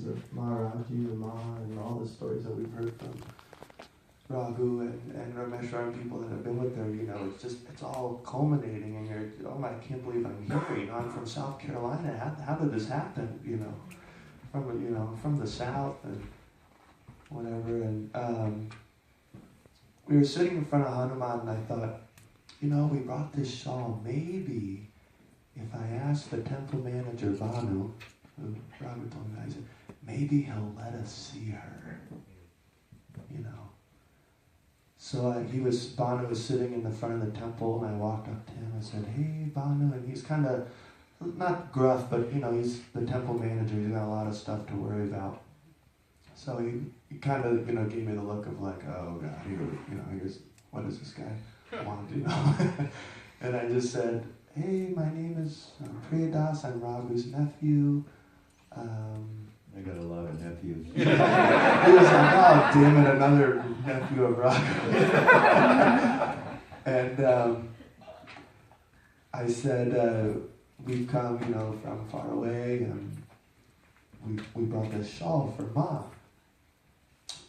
stories of Maharaj, and Ma, and all the stories that we've heard from Raghu and Rameshwar and people that have been with her, it's all culminating, and you're, oh my, I can't believe I'm here, I'm from South Carolina, how did this happen, from the South and whatever, and we were sitting in front of Hanuman, and I thought, we brought this shawl, maybe if I asked the temple manager, Banu, who Raghu told me, I said, maybe he'll let us see her, So Banu was sitting in the front of the temple, and I walked up to him and said, hey, Banu, and he's kind of, not gruff, but, he's the temple manager, he's got a lot of stuff to worry about. So he kind of, gave me the look of like, oh God, here's, what does this guy want, And I just said, hey, my name is Priyadas, I'm Raghu's nephew. I got a lot of nephews. He was like, oh, damn it, another nephew of Raghu. And I said, we've come, from far away, and we brought this shawl for Ma.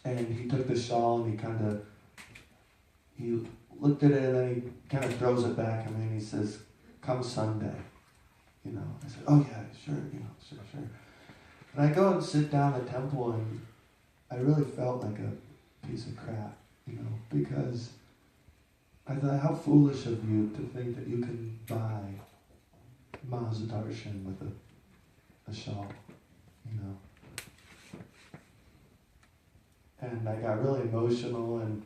And he took the shawl, and he looked at it, and then he kind of throws it back at me, and he says, come Sunday. I said, oh yeah, sure, sure. And I go and sit down at the temple, and I really felt like a piece of crap, because I thought, how foolish of you to think that you can buy Ma's darshan with a shawl, And I got really emotional, and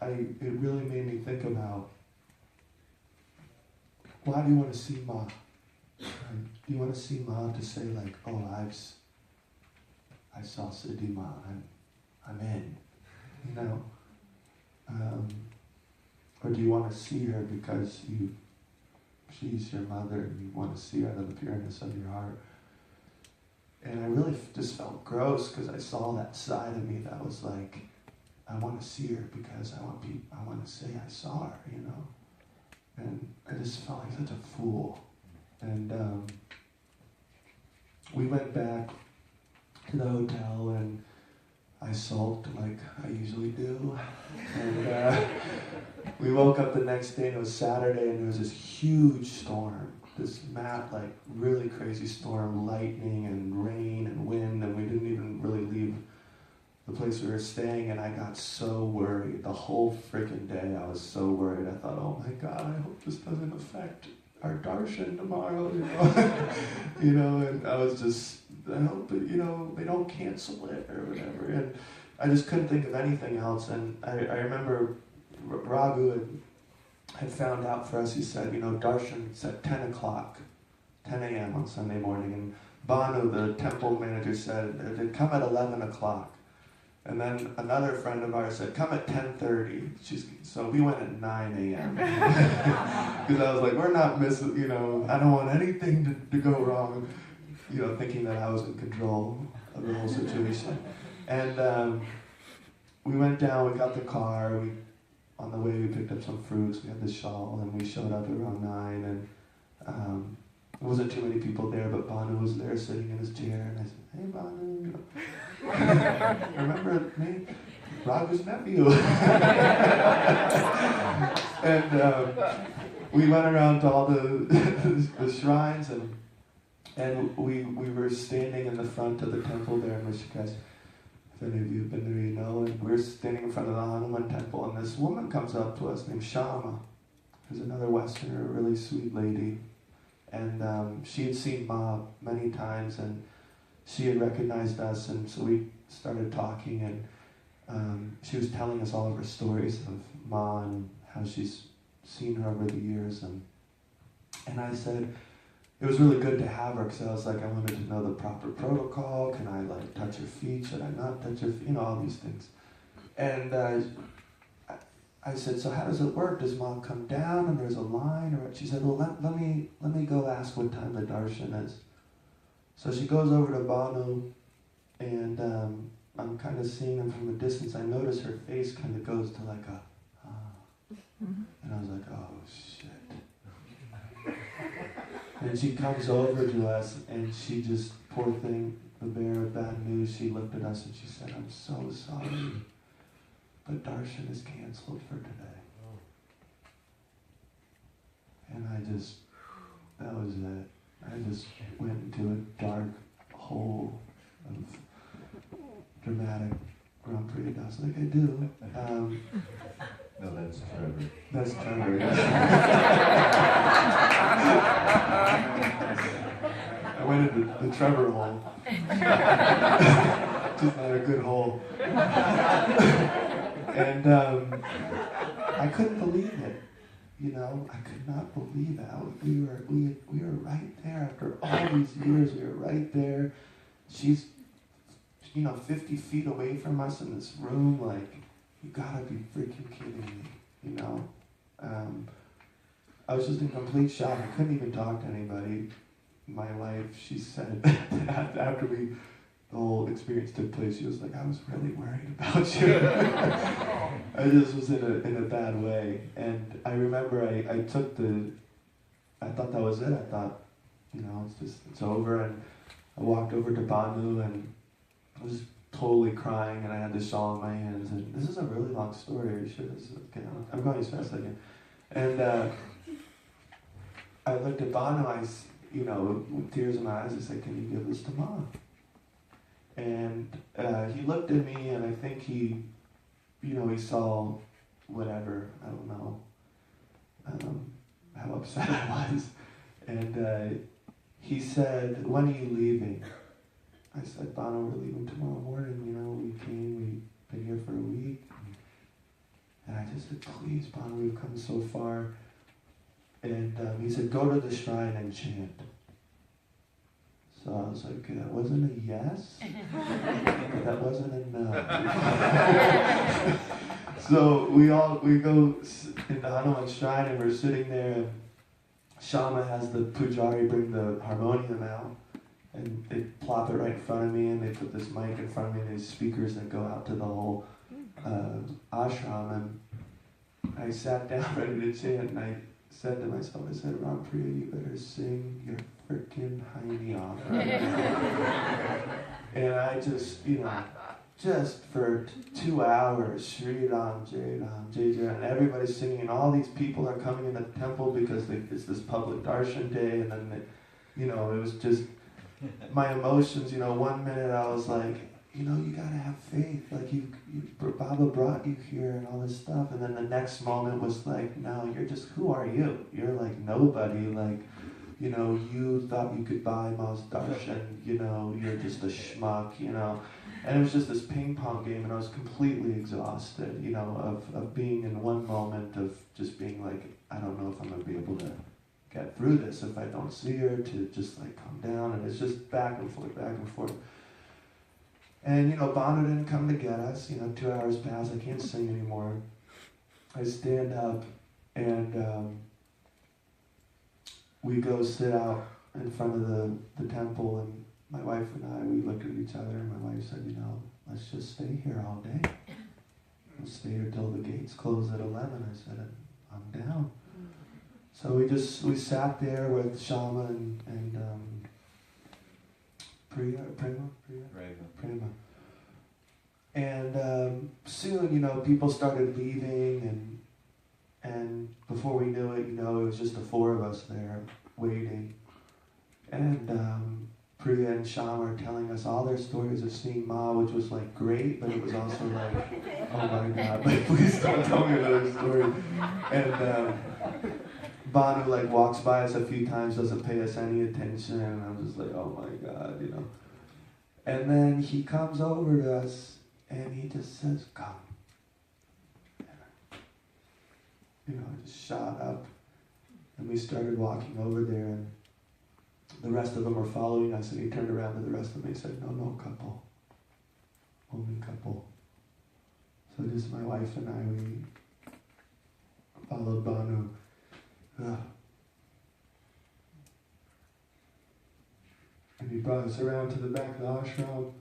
it really made me think about, why do you want to see Ma? Do you want to see Ma to say like, oh, I saw Siddhi Ma, I'm in, or do you want to see her because she's your mother and you want to see her out of the pureness of your heart? And I really just felt gross because I saw that side of me that was like, I want to see her because I want to say I saw her, And I just felt like such a fool. And we went back to the hotel, and I sulked like I usually do. And we woke up the next day, and it was Saturday, and there was this huge storm. This like really crazy storm, lightning and rain and wind, and we didn't even really leave the place we were staying, and I got so worried. The whole freaking day I was so worried. I thought, oh my God, I hope this doesn't affect our darshan tomorrow, and I was just, I hope that, they don't cancel it or whatever, and I just couldn't think of anything else, and I remember Raghu had found out for us, he said, darshan's at 10 a.m. on Sunday morning, and Banu, the temple manager, said, they'd come at 11 o'clock. And then another friend of ours said, come at 10:30. So we went at 9 a.m. Because I was like, we're not missing, I don't want anything to go wrong, thinking that I was in control of the whole situation. And we went down, we got the car, on the way we picked up some fruits, we had the shawl, and we showed up around 9, and there wasn't too many people there, but Banu was there sitting in his chair, and I said, hey Banu, remember me? Raghu's nephew. And we went around to all the shrines, and we were standing in the front of the temple there in Rishikesh. If any of you have been there, you know. And we were standing in front of the Hanuman temple, and this woman comes up to us named Shama, who's another Westerner, a really sweet lady. And she had seen Ma many times, and she had recognized us, and so we started talking, and she was telling us all of her stories of Ma and how she's seen her over the years, and I said, it was really good to have her, because I was like, I wanted to know the proper protocol. Can I like touch her feet? Should I not touch her feet? All these things. And I said, so how does it work? Does Mom come down and there's a line? Or she said, well, let me go ask what time the darshan is. So she goes over to Banu, and I'm kind of seeing them from a distance. I notice her face kind of goes to like a, and I was like, oh shit. And she comes over to us, and she just, poor thing, the bearer of bad news, she looked at us and she said, "I'm so sorry, but darshan is canceled for today." And that was it. I just went into a dark hole of dramatic Grand Prix dust like I do. No, that's Trevor. That's Trevor, yeah. I went into the Trevor hole. Just not a good hole. And I couldn't believe it. You know, I could not believe how we were right there after all these years. We were right there. She's, 50 feet away from us in this room. Like, you gotta be freaking kidding me. You know, I was just in complete shock. I couldn't even talk to anybody. My wife, she said after the whole experience took place, she was like, "I was really worried about you." I just was in a bad way. And I remember I thought that was it. I thought, it's over. And I walked over to Banu and I was totally crying, and I had this shawl in my hands. And this is a really long story. Are you sure this is okay? I'm going as fast as I can. And I looked at Banu, with tears in my eyes, I said, "Can you give this to Mom?" And he looked at me, and I think he saw whatever, I don't know, how upset I was. And he said, "When are you leaving?" I said, "Bono, we're leaving tomorrow morning. We've been here for a week." And I just said, "Please, Bono, we've come so far." And he said, "Go to the shrine and chant." So I was like, that wasn't a yes, but that wasn't a no. So we go into Hanuman shrine, and we're sitting there, and Shama has the pujari bring the harmonium out, and they plop it right in front of me, and they put this mic in front of me, and these speakers that go out to the whole ashram, and I sat down ready to chant, and I said to myself, I said, "Rampriya, you better sing your freaking hiney off right now." And I just for 2 hours, Sri Ram, Jai Ram, Jai Jai, and everybody's singing, and all these people are coming in the temple because it's this public darshan day, and then, it was just, my emotions, 1 minute I was like, you gotta have faith, like Baba brought you here and all this stuff, and then the next moment was like, no, you're just, who are you? You're like nobody, like, you thought you could buy Ma's darshan, you're just a schmuck, and it was just this ping pong game, and I was completely exhausted, of being in one moment of just being like, I don't know if I'm gonna be able to get through this if I don't see her, to just like calm down, and it's just back and forth, back and forth. And, Bono didn't come to get us. 2 hours pass. I can't sing anymore. I stand up, and we go sit out in front of the temple, and my wife and I, we looked at each other, and my wife said, let's just stay here all day. We'll stay here till the gates close at 11. I said, I'm down. So we sat there with Shama and Prema. And soon, people started leaving, and before we knew it, it was just the four of us there waiting. And Priya and Shama are telling us all their stories of seeing Ma, which was like great, but it was also like, oh my God, like please don't tell me another story. And Banu like walks by us a few times, doesn't pay us any attention, and I'm just like, oh my God, And then he comes over to us, and he just says, "Come." And, I just shot up, and we started walking over there, and the rest of them were following us, and he turned around to the rest of them and he said, no, couple. Only couple. So just my wife and I, we followed Banu. And he brought us around to the back of the ashram.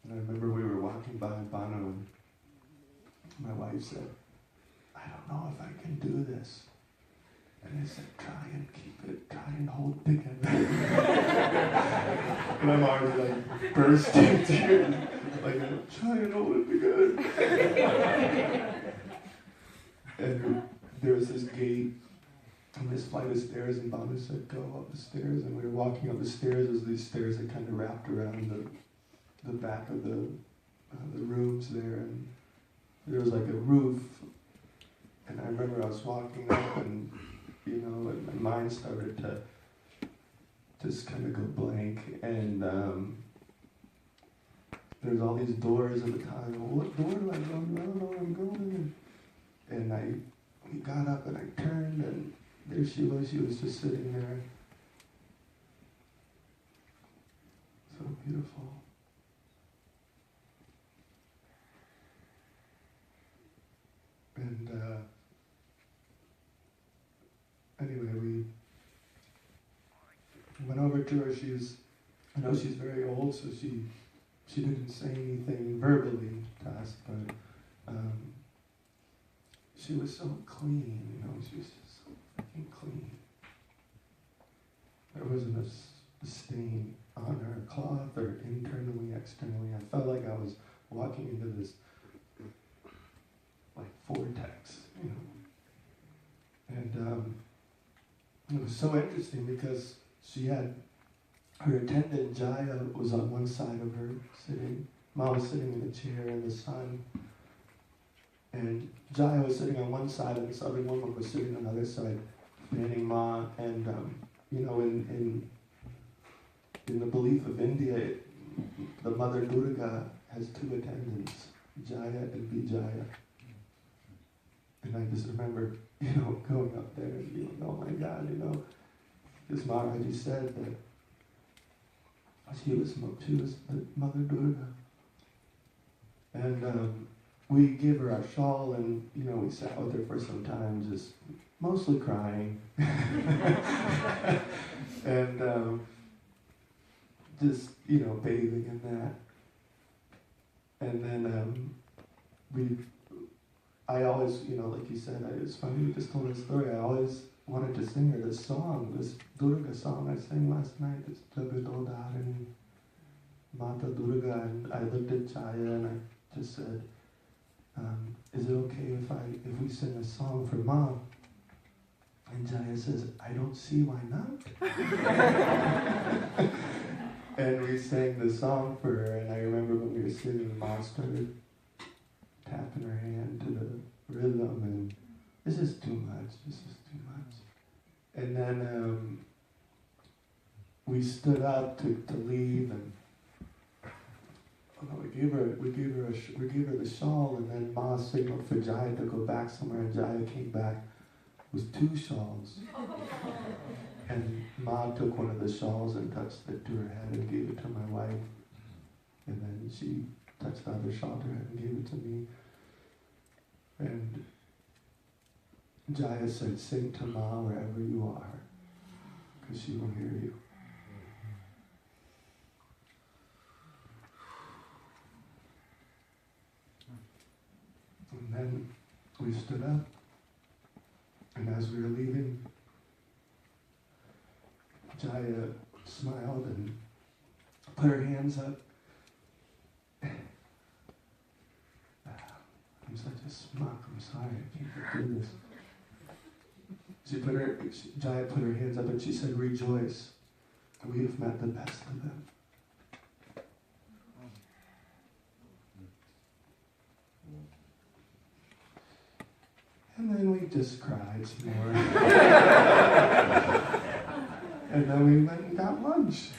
And I remember we were walking by Bono, and my wife said, I don't know if I can do this. And I said, try and keep it, try and hold it together. And I'm already like bursting in tears. Like, try and hold it together. And there was this gate and this flight of stairs, and Bono said, go up the stairs. And we were walking up the stairs. There's these stairs that kind of wrapped around the back of the rooms there. And there was like a roof. And I remember I was walking up, and and my mind started to just kind of go blank. And there's all these doors at the time. Well, what door do I go? I don't know where I'm going. And we got up, and I turned, and there she was. She was just sitting there. So beautiful. And anyway, we went over to her. She's very old, so she didn't say anything verbally to us, but she was so clean, she was just so freaking clean. There wasn't a stain on her cloth or internally, externally. I felt like I was walking into this like vortex, And it was so interesting because she had her attendant Jaya was on one side of her sitting. Ma was sitting in a chair in the sun. And Jaya was sitting on one side, and this other woman was sitting on the other side, fanning Ma. And in the belief of India, the Mother Durga has two attendants, Jaya and Vijaya. And I just remember, going up there and being like, oh my God, this Maharaji said that she was the Mother Durga. And we gave her our shawl, and, we sat with her for some time, just mostly crying. And just, bathing in that. And then I always, like you said, it's funny you just told a story. I always wanted to sing her this song, this Durga song I sang last night. It's Jagadodharani, Mata Durga. And I looked at Jaya and I just said, is it okay if we sing a song for Mom? And Jaya says, I don't see why not. And we sang the song for her, and I remember when we were singing, Mom started tapping her hand to the rhythm, and this is too much. And then we stood up to leave, and we gave her the shawl, and then Ma signaled for Jaya to go back somewhere, and Jaya came back with two shawls. And Ma took one of the shawls and touched it to her head and gave it to my wife, and then she touched the other shawl to her head and gave it to me. And Jaya said, sing to Ma wherever you are, because she will hear you. And then we stood up, and as we were leaving, Jaya smiled and put her hands up. I'm such a smuck, I'm sorry, I can't do this. Jaya put her hands up and she said, rejoice, we have met the best of them. And then we just cried some more. And then we went and got lunch.